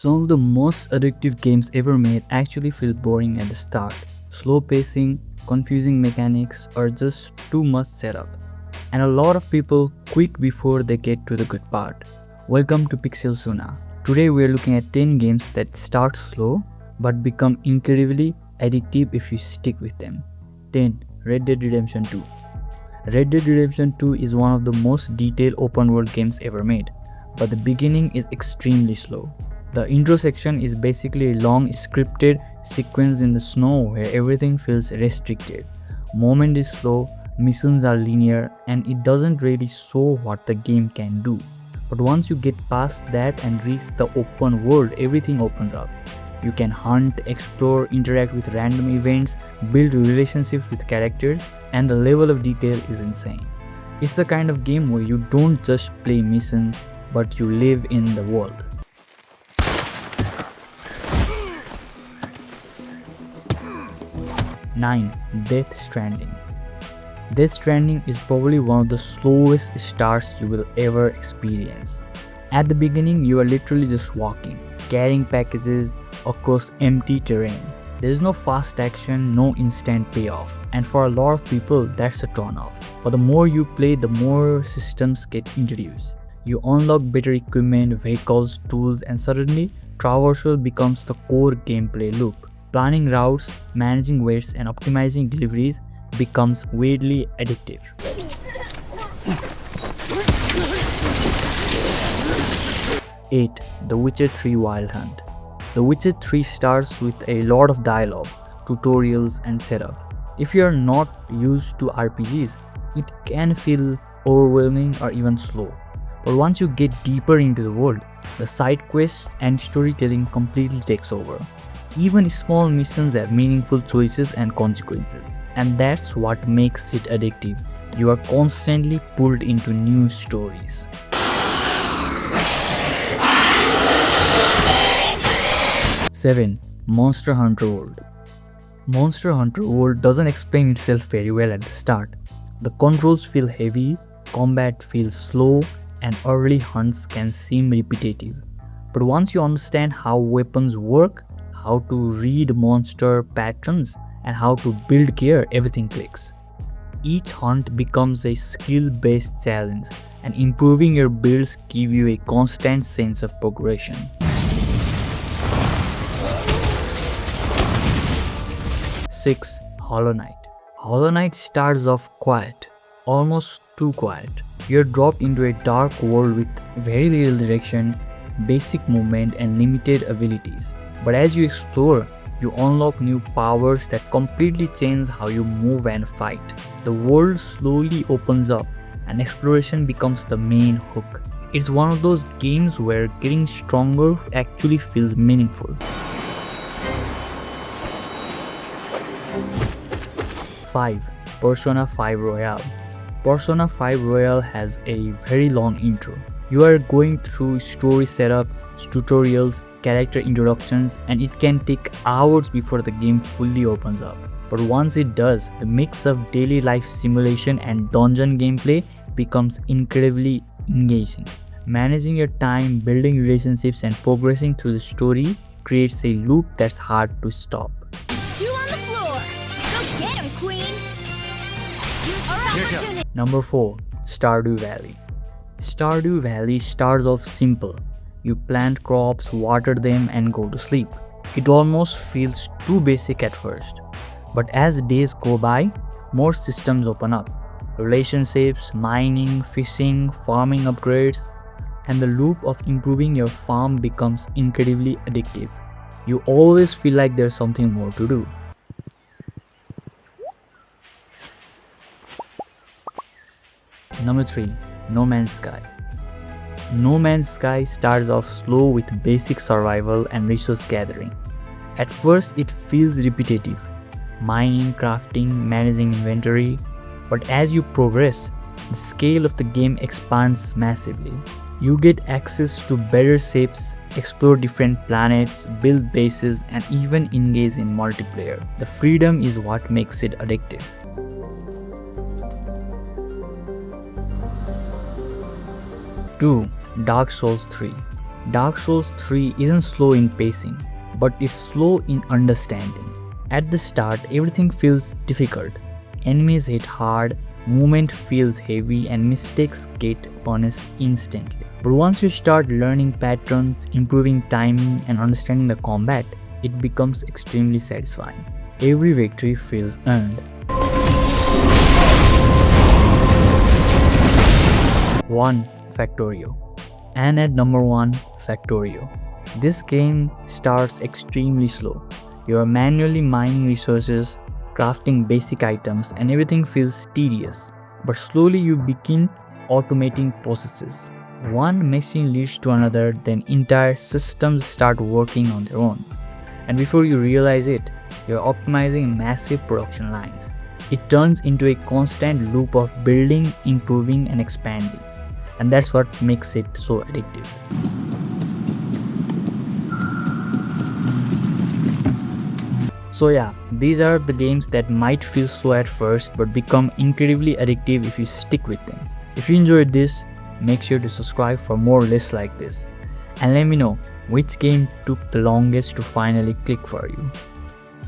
Some of the most addictive games ever made actually feel boring at the start. Slow pacing, confusing mechanics, or just too much setup. And a lot of people quit before they get to the good part. Welcome to Pixel Suna. Today we are looking at 10 games that start slow but become incredibly addictive if you stick with them. 10. Red Dead Redemption 2. Red Dead Redemption 2 is one of the most detailed open world games ever made, but the beginning is extremely slow. The intro section is basically a long scripted sequence in the snow where everything feels restricted. Movement is slow, missions are linear, and it doesn't really show what the game can do. But once you get past that and reach the open world, everything opens up. You can hunt, explore, interact with random events, build relationships with characters, and the level of detail is insane. It's the kind of game where you don't just play missions, but you live in the world. 9. Death Stranding. Death Stranding is probably one of the slowest starts you will ever experience. At the beginning, you are literally just walking, carrying packages across empty terrain. There is no fast action, no instant payoff, and for a lot of people, that's a turn off. But the more you play, the more systems get introduced. You unlock better equipment, vehicles, tools, and suddenly, traversal becomes the core gameplay loop. Planning routes, managing waits, and optimizing deliveries becomes weirdly addictive. 8. The Witcher 3 Wild Hunt. The Witcher 3 starts with a lot of dialogue, tutorials, and setup. If you are not used to RPGs, it can feel overwhelming or even slow. But once you get deeper into the world, the side quests and storytelling completely takes over. Even small missions have meaningful choices and consequences, and that's what makes it addictive. You are constantly pulled into new stories. 7. Monster Hunter World. Monster Hunter World doesn't explain itself very well at the start. The controls feel heavy, combat feels slow, and early hunts can seem repetitive. But once you understand how weapons work, how to read monster patterns, and how to build gear, everything clicks. Each hunt becomes a skill-based challenge, and improving your builds give you a constant sense of progression. 6. Hollow Knight. Hollow Knight starts off quiet, almost too quiet. You're dropped into a dark world with very little direction, basic movement, and limited abilities. But as you explore, you unlock new powers that completely change how you move and fight. The world slowly opens up, and exploration becomes the main hook. It's one of those games where getting stronger actually feels meaningful. 5. Persona 5 Royale. Persona 5 Royale has a very long intro. You are going through story setup, tutorials, character introductions, and it can take hours before the game fully opens up. But once it does, the mix of daily life simulation and dungeon gameplay becomes incredibly engaging. Managing your time, building relationships, and progressing through the story creates a loop that's hard to stop. 2 on the floor. Go get him, queen. Use our opportunity. Number 4. Stardew Valley. Stardew Valley starts off simple. You plant crops, water them, and go to sleep. It almost feels too basic at first. But as days go by, more systems open up. Relationships, mining, fishing, farming upgrades, and the loop of improving your farm becomes incredibly addictive. You always feel like there's something more to do. Number 3. No Man's Sky. No Man's Sky starts off slow with basic survival and resource gathering. At first it feels repetitive, mining, crafting, managing inventory, but as you progress, the scale of the game expands massively. You get access to better ships, explore different planets, build bases, and even engage in multiplayer. The freedom is what makes it addictive. 2. Dark Souls 3. Dark Souls 3 isn't slow in pacing, but it's slow in understanding. At the start, everything feels difficult. Enemies hit hard, movement feels heavy, and mistakes get punished instantly. But once you start learning patterns, improving timing, and understanding the combat, it becomes extremely satisfying. Every victory feels earned. 1. Factorio. And at number 1, Factorio. This game starts extremely slow. You are manually mining resources, crafting basic items, and everything feels tedious. But slowly you begin automating processes. One machine leads to another, then entire systems start working on their own. And before you realize it, you're optimizing massive production lines. It turns into a constant loop of building, improving, and expanding. And that's what makes it so addictive. So yeah, these are the games that might feel slow at first but become incredibly addictive if you stick with them. If you enjoyed this, make sure to subscribe for more lists like this. And let me know which game took the longest to finally click for you.